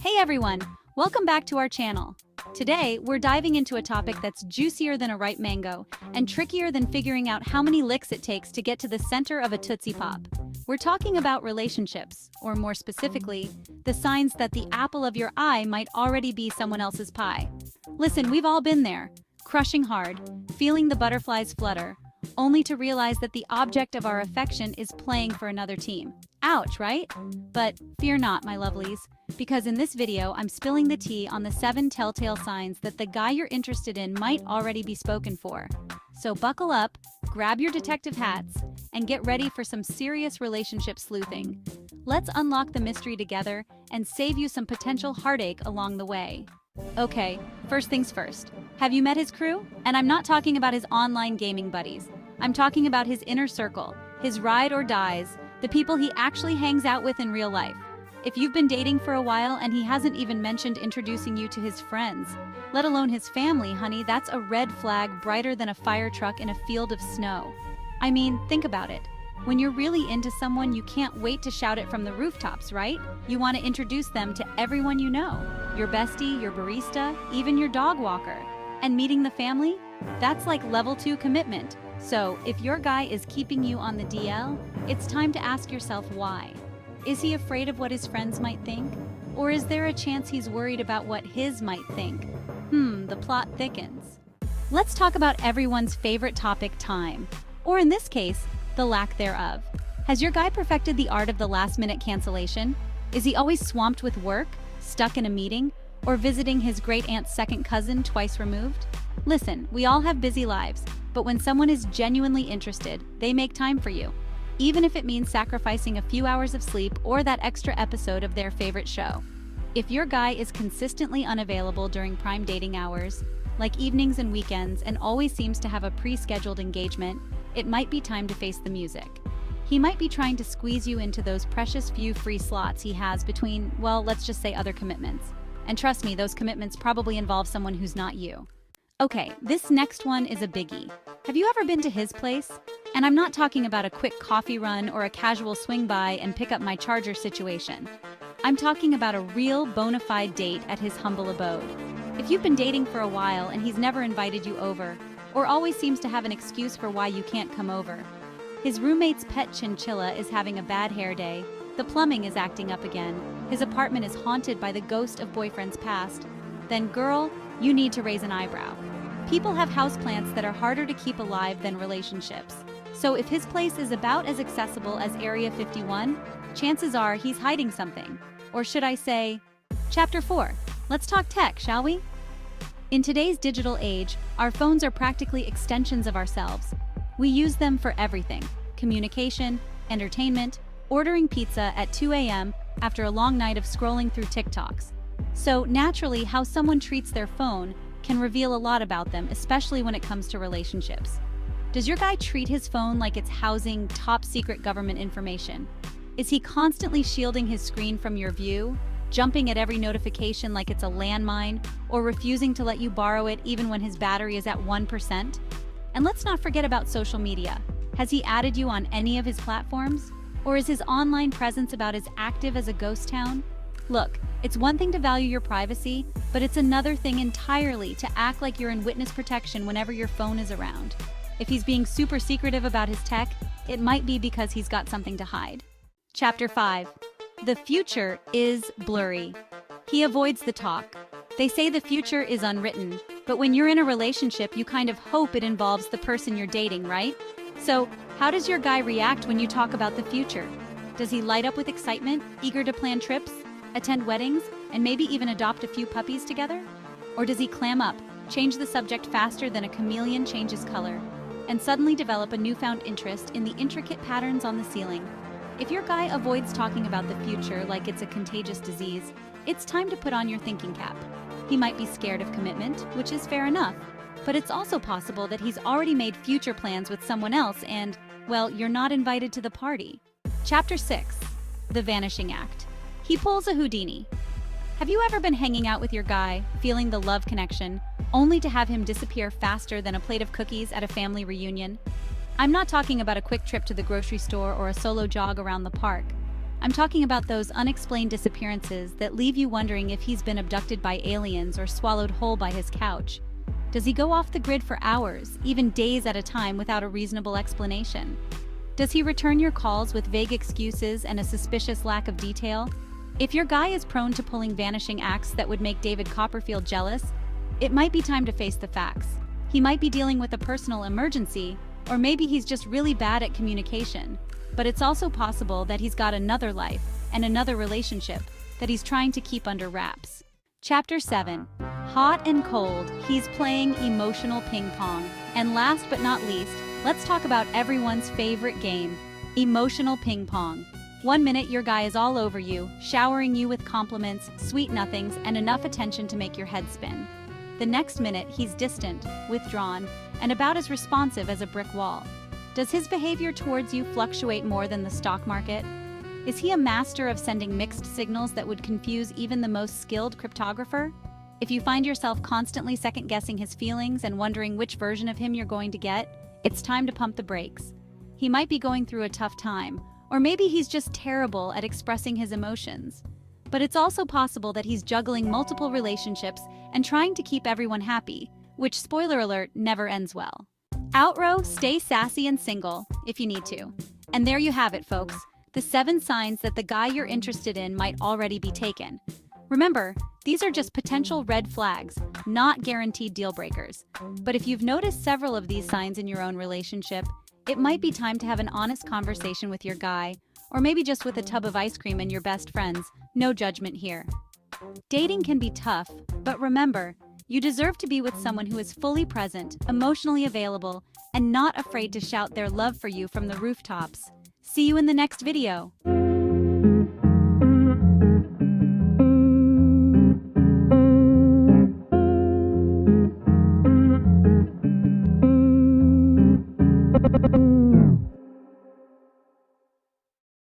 Hey everyone, welcome back to our channel. Today, we're diving into a topic that's juicier than a ripe mango and trickier than figuring out how many licks it takes to get to the center of a Tootsie Pop. We're talking about relationships, or more specifically, the signs that the apple of your eye might already be someone else's pie. Listen, we've all been there, crushing hard, feeling the butterflies flutter, only to realize that the object of our affection is playing for another team. Ouch, right? But fear not, my lovelies, because in this video, I'm spilling the tea on the 7 telltale signs that the guy you're interested in might already be spoken for. So buckle up, grab your detective hats, and get ready for some serious relationship sleuthing. Let's unlock the mystery together and save you some potential heartache along the way. Okay, first things first. Have you met his crew? And I'm not talking about his online gaming buddies. I'm talking about his inner circle, his ride or dies, the people he actually hangs out with in real life. If you've been dating for a while and he hasn't even mentioned introducing you to his friends, let alone his family, honey, that's a red flag brighter than a fire truck in a field of snow. I mean, think about it. When you're really into someone, you can't wait to shout it from the rooftops, right? You want to introduce them to everyone you know. Your bestie, your barista, even your dog walker. And meeting the family? That's like level 2 commitment. So, if your guy is keeping you on the DL, it's time to ask yourself why. Is he afraid of what his friends might think? Or is there a chance he's worried about what his might think? The plot thickens. Let's talk about everyone's favorite topic, time. Or in this case, the lack thereof. Has your guy perfected the art of the last-minute cancellation? Is he always swamped with work, stuck in a meeting, or visiting his great-aunt's second cousin twice removed? Listen, we all have busy lives, but when someone is genuinely interested, they make time for you, even if it means sacrificing a few hours of sleep or that extra episode of their favorite show. If your guy is consistently unavailable during prime dating hours, like evenings and weekends, and always seems to have a pre-scheduled engagement, it might be time to face the music. He might be trying to squeeze you into those precious few free slots he has between, well, let's just say other commitments. And trust me, those commitments probably involve someone who's not you. Okay, this next one is a biggie. Have you ever been to his place? And I'm not talking about a quick coffee run or a casual swing by and pick up my charger situation. I'm talking about a real bona fide date at his humble abode. If you've been dating for a while and he's never invited you over, or always seems to have an excuse for why you can't come over, his roommate's pet chinchilla is having a bad hair day, the plumbing is acting up again, his apartment is haunted by the ghost of boyfriends past, then girl, you need to raise an eyebrow. People have houseplants that are harder to keep alive than relationships. So if his place is about as accessible as Area 51, chances are he's hiding something. Or should I say, Chapter 4. Let's talk tech, shall we? In today's digital age, our phones are practically extensions of ourselves. We use them for everything: communication, entertainment, ordering pizza at 2 a.m. after a long night of scrolling through TikToks. So naturally, how someone treats their phone can reveal a lot about them, especially when it comes to relationships. Does your guy treat his phone like it's housing top-secret government information? Is he constantly shielding his screen from your view, jumping at every notification like it's a landmine, or refusing to let you borrow it even when his battery is at 1%? And let's not forget about social media. Has he added you on any of his platforms? Or is his online presence about as active as a ghost town? Look, it's one thing to value your privacy, but it's another thing entirely to act like you're in witness protection whenever your phone is around. If he's being super secretive about his tech, it might be because he's got something to hide. Chapter 5. The future is blurry. He avoids the talk. They say the future is unwritten, but when you're in a relationship, you kind of hope it involves the person you're dating, right? So, how does your guy react when you talk about the future? Does he light up with excitement, eager to plan trips, attend weddings, and maybe even adopt a few puppies together? Or does he clam up, change the subject faster than a chameleon changes color, and suddenly develop a newfound interest in the intricate patterns on the ceiling? If your guy avoids talking about the future like it's a contagious disease, it's time to put on your thinking cap. He might be scared of commitment, which is fair enough, but it's also possible that he's already made future plans with someone else and, well, you're not invited to the party. Chapter 6. The Vanishing Act. He pulls a Houdini. Have you ever been hanging out with your guy, feeling the love connection, only to have him disappear faster than a plate of cookies at a family reunion? I'm not talking about a quick trip to the grocery store or a solo jog around the park. I'm talking about those unexplained disappearances that leave you wondering if he's been abducted by aliens or swallowed whole by his couch. Does he go off the grid for hours, even days at a time without a reasonable explanation? Does he return your calls with vague excuses and a suspicious lack of detail? If your guy is prone to pulling vanishing acts that would make David Copperfield jealous, it might be time to face the facts. He might be dealing with a personal emergency, or maybe he's just really bad at communication. But it's also possible that he's got another life and another relationship that he's trying to keep under wraps. Chapter 7. Hot and cold, he's playing emotional ping pong. And last but not least, let's talk about everyone's favorite game, emotional ping pong. 1 minute your guy is all over you, showering you with compliments, sweet nothings, and enough attention to make your head spin. The next minute he's distant, withdrawn, and about as responsive as a brick wall. Does his behavior towards you fluctuate more than the stock market? Is he a master of sending mixed signals that would confuse even the most skilled cryptographer? If you find yourself constantly second-guessing his feelings and wondering which version of him you're going to get, it's time to pump the brakes. He might be going through a tough time, or maybe he's just terrible at expressing his emotions. But it's also possible that he's juggling multiple relationships and trying to keep everyone happy, which, spoiler alert, never ends well. Outrow, stay sassy and single, if you need to. And there you have it, folks. The 7 signs that the guy you're interested in might already be taken. Remember, these are just potential red flags, not guaranteed deal breakers. But if you've noticed several of these signs in your own relationship, it might be time to have an honest conversation with your guy, or maybe just with a tub of ice cream and your best friends. No judgment here. Dating can be tough, but remember, you deserve to be with someone who is fully present, emotionally available, and not afraid to shout their love for you from the rooftops. See you in the next video.